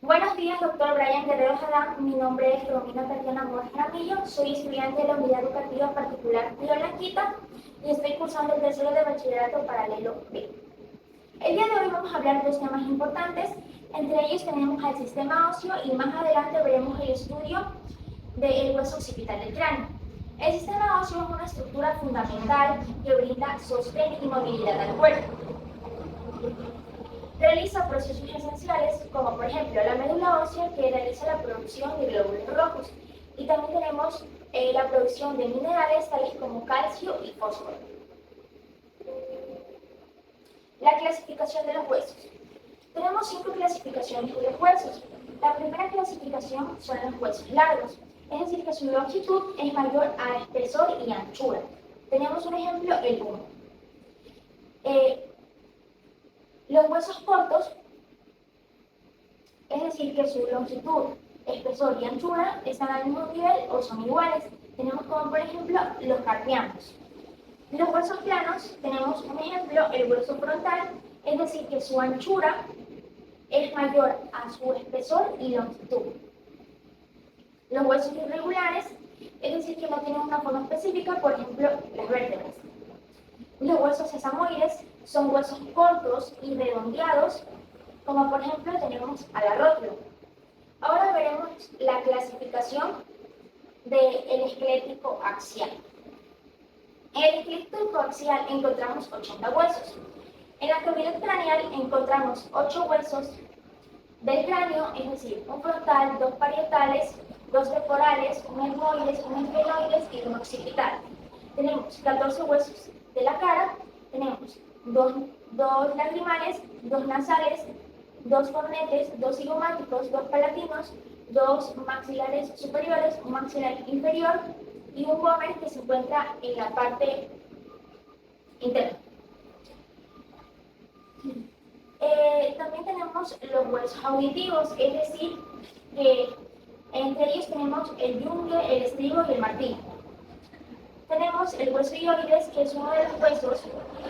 Buenos días, doctor Brian Guerrero Jadán. Mi nombre es Romina Tatiana Borges Ramillo. Soy estudiante de la Unidad Educativa Particular Pío Blanquita y estoy cursando el tercero de Bachillerato Paralelo B. El día de hoy vamos a hablar de dos temas importantes. Entre ellos tenemos al sistema óseo y más adelante veremos el estudio del hueso occipital del cráneo. El sistema óseo es una estructura fundamental que brinda sostén y movilidad al cuerpo. Realiza procesos esenciales como por ejemplo la médula ósea que realiza la producción de glóbulos rojos y también tenemos la producción de minerales tales como calcio y fósforo. La clasificación de los huesos. Tenemos 5 clasificaciones de los huesos. La primera clasificación son los huesos largos, es decir que su longitud es mayor a espesor y anchura. Tenemos un ejemplo, el 1. Los huesos cortos, es decir, que su longitud, espesor y anchura están al mismo nivel o son iguales. Tenemos como por ejemplo los carpianos. Los huesos planos, tenemos un ejemplo, el hueso frontal, es decir, que su anchura es mayor a su espesor y longitud. Los huesos irregulares, es decir, que no tienen una forma específica, por ejemplo, las vértebras. Los huesos sesamoides son huesos cortos y redondeados, como por ejemplo tenemos a la rótula. Ahora veremos la clasificación del esquelético axial. En el esquelético axial encontramos 80 huesos. En la cavidad craneal encontramos 8 huesos del cráneo, es decir, un frontal, 2 parietales, 2 temporales, un etmoides, un esfenoides y un occipital. Tenemos 14 huesos de la cara, tenemos 2 lagrimales, 2 nasales, 2 cornetes, 2 cigomáticos, 2 palatinos, 2 maxilares superiores, un maxilar inferior y un gomer que se encuentra en la parte interna. También tenemos los huesos auditivos, es decir, que entre ellos tenemos el yunque, el estribo y el martillo. Tenemos el hueso ioides, que es uno de los huesos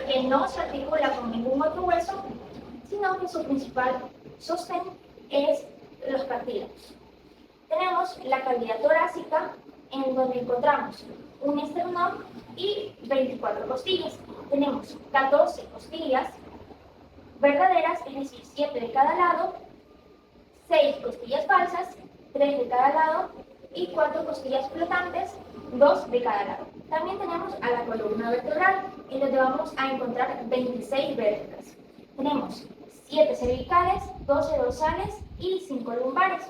que no se articula con ningún otro hueso, sino que su principal sostén es los cartílagos. Tenemos la cavidad torácica, en donde encontramos un esternón y 24 costillas. Tenemos 14 costillas verdaderas, es decir, 7 de cada lado, 6 costillas falsas, 3 de cada lado y 4 costillas flotantes, 2 de cada lado. También tenemos a la columna vertebral, en donde vamos a encontrar 26 vértebras. Tenemos 7 cervicales, 12 dorsales y 5 lumbares.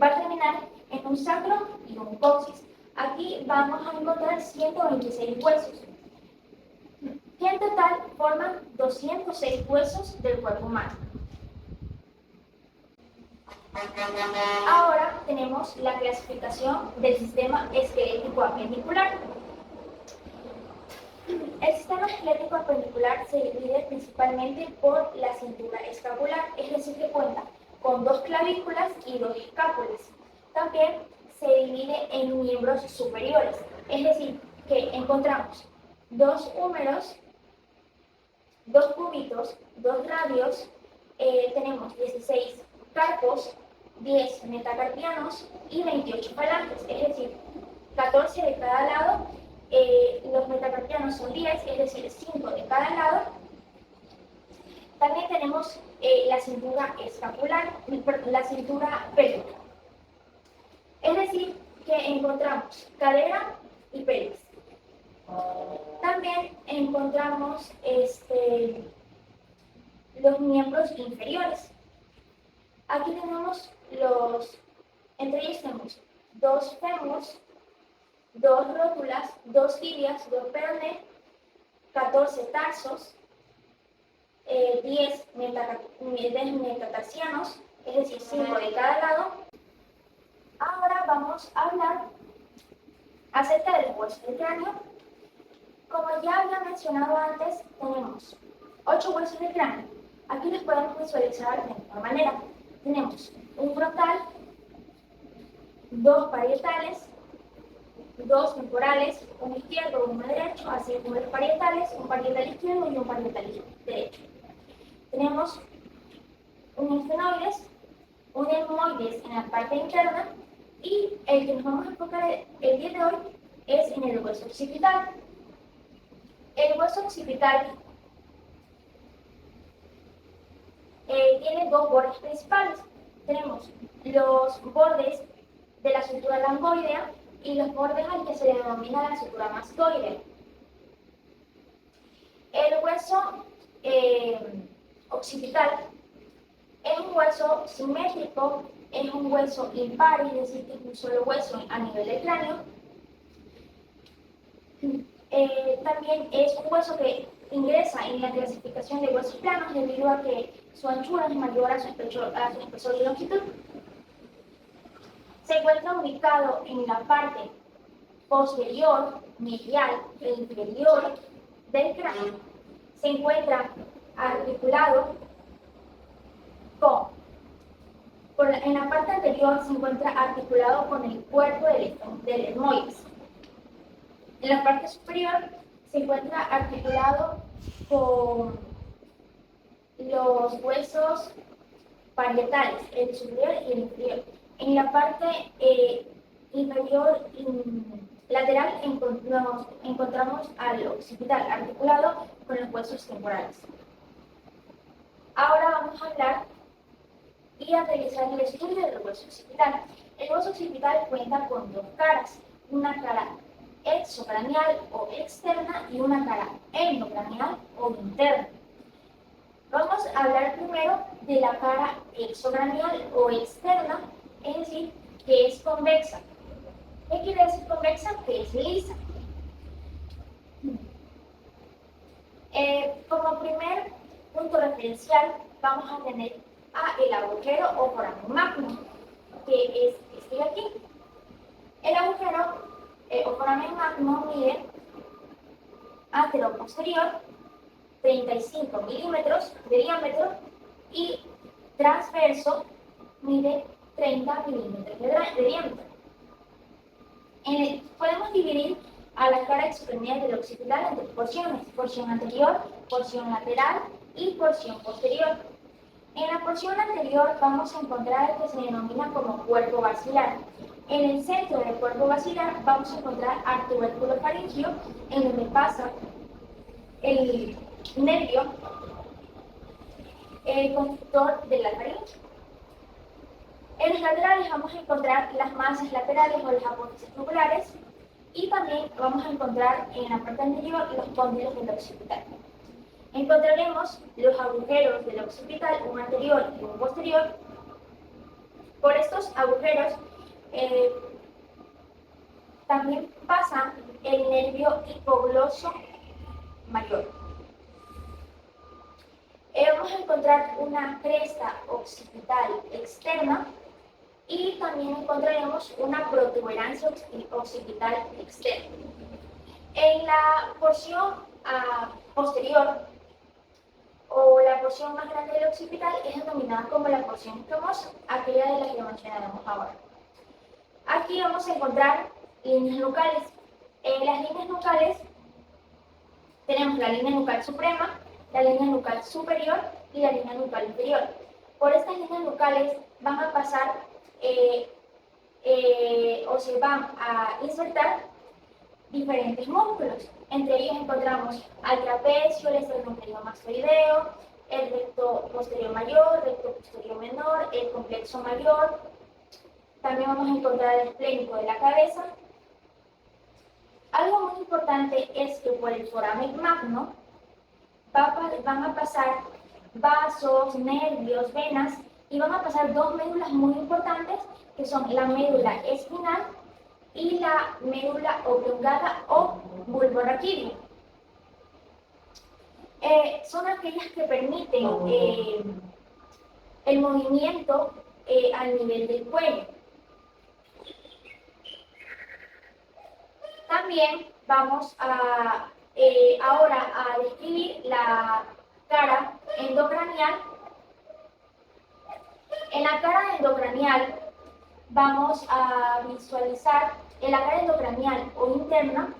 Va a terminar en un sacro y un coxis. Aquí vamos a encontrar 126 huesos, que en total forman 206 huesos del cuerpo humano. Ahora tenemos la clasificación del sistema esquelético apendicular. El sistema esquelético apendicular se divide principalmente por la cintura escapular, es decir, que cuenta con 2 clavículas y 2 escápulas. También se divide en miembros superiores, es decir, que encontramos 2 húmeros, 2 cúbitos, 2 radios, tenemos 16 carpos, 10 metacarpianos y 28 falanges, es decir, 14 de cada lado. Los metacarpianos son 10, es decir, 5 de cada lado. También tenemos la cintura escapular, la cintura pélvica. Es decir, que encontramos cadera y pelvis. También encontramos los miembros inferiores. Aquí tenemos entre ellos tenemos 2 fémurs, 2 rótulas, 2 tibias, 2 peroné, 14 tarsos, 10 metatarsianos, es decir, 5 de cada lado. Ahora vamos a hablar acerca del hueso del cráneo. Como ya había mencionado antes, tenemos 8 huesos del cráneo. Aquí los podemos visualizar de esta manera. Tenemos un frontal, 2 parietales, 2 temporales, uno izquierdo, uno derecho, así como los parietales, un parietal izquierdo y un parietal derecho. Tenemos un esfenoides, etmoides en la parte interna y el que nos vamos a enfocar el día de hoy es en el hueso occipital. El hueso occipital tiene dos bordes principales. Tenemos los bordes de la sutura lamboidea y los bordes al que se le denomina la sutura mastoidea. El hueso occipital es un hueso simétrico, es un hueso impar, es decir, que es un solo hueso a nivel del cráneo. También es un hueso que ingresa en la clasificación de huesos planos debido a que su anchura es mayor a su espesor y longitud. Se encuentra ubicado en la parte posterior, medial e inferior del cráneo. Se encuentra articulado en la parte anterior se encuentra articulado con el cuerpo del etmoides. En la parte superior se encuentra articulado con los huesos parietales, el superior y el inferior. En la parte inferior lateral nos encontramos al occipital articulado con los huesos temporales. Ahora vamos a hablar y a realizar el estudio del hueso occipital. El hueso occipital cuenta con dos caras, una cara exocranial o externa y una cara endocranial o interna. Vamos a hablar primero de la cara exocranial o externa, es decir, que es convexa. ¿Qué quiere decir convexa? Que es lisa. Como primer punto referencial vamos a tener el agujero o foramen magno, que es este de aquí. El agujero o foramen magno mide antero-posterior 35 milímetros de diámetro y transverso mide 30 milímetros de diámetro. Podemos dividir a la cara exocranial del occipital en tres porciones: porción anterior, porción lateral y porción posterior. En la porción anterior vamos a encontrar el que se denomina como cuerpo basilar. En el centro del cuerpo basilar vamos a encontrar al tubérculo faríngeo, en donde pasa el nervio conductor de la faringe. En los laterales vamos a encontrar las masas laterales o las apófisis tubulares y también vamos a encontrar en la parte anterior los cóndilos del occipital. Encontraremos los agujeros del occipital, un anterior y un posterior. Por estos agujeros también pasa el nervio hipogloso mayor. Vamos a encontrar una cresta occipital externa y también encontraremos una protuberancia occipital externa. En la porción posterior o la porción más grande del occipital es denominada como la porción escamosa, aquella de la que mencionaremos ahora. Aquí vamos a encontrar líneas nucales. En las líneas nucales tenemos la línea nucal suprema, la línea nucal superior y la línea nucal inferior. Por estas líneas nucales van a pasar o se van a insertar diferentes músculos. Entre ellos encontramos al trapecio, el esternocleidomastoideo, el recto posterior mayor, recto posterior menor, el complexo mayor. También vamos a encontrar el esplénico de la cabeza. Algo muy importante es que por el foramen magno van a pasar vasos, nervios, venas y van a pasar dos médulas muy importantes que son la médula espinal y la médula oblongada o bulborraquídea. Son aquellas que permiten el movimiento al nivel del cuello. También vamos ahora a describir la cara endocranial. En la cara endocranial vamos a visualizar, en la cara endocranial o interna,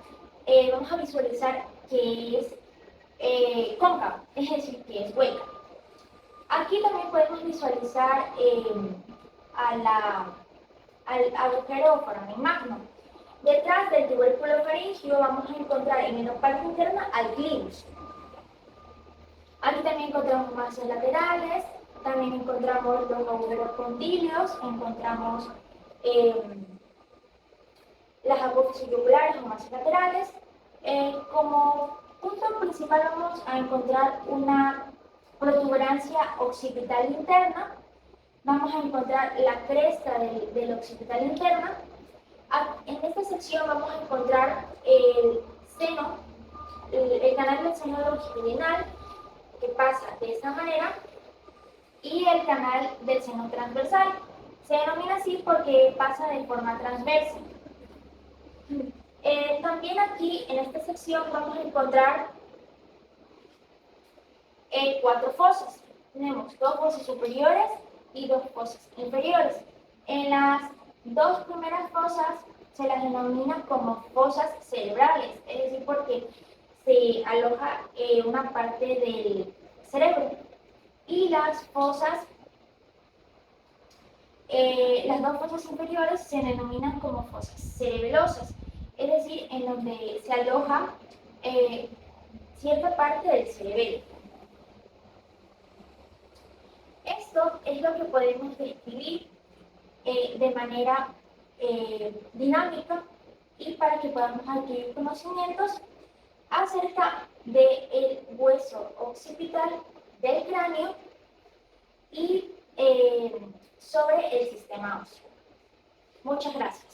vamos a visualizar que es cóncava, es decir, que es hueca. Aquí también podemos visualizar al agujero foramen magno. Detrás del tubérculo faríngeo vamos a encontrar en la parte interna al clivus. Aquí también encontramos masas laterales, también encontramos los agujeros contíneos, encontramos las apófisis yugulares o masas laterales. Como punto principal vamos a encontrar una protuberancia occipital interna, vamos a encontrar la cresta del occipital interna. En esta sección vamos a encontrar el seno, el canal del seno longitudinal, que pasa de esta manera, y el canal del seno transversal. Se denomina así porque pasa de forma transversa. También aquí, en esta sección, vamos a encontrar 4 fosas. Tenemos 2 fosas superiores y 2 fosas inferiores. En las 2 primeras fosas se las denomina como fosas cerebrales, es decir, porque se aloja una parte del cerebro. Y las 2 fosas inferiores se denominan como fosas cerebelosas, es decir, en donde se aloja cierta parte del cerebelo. Esto es lo que podemos describir de manera dinámica y para que podamos adquirir conocimientos acerca del hueso occipital del cráneo y sobre el sistema óseo. Muchas gracias.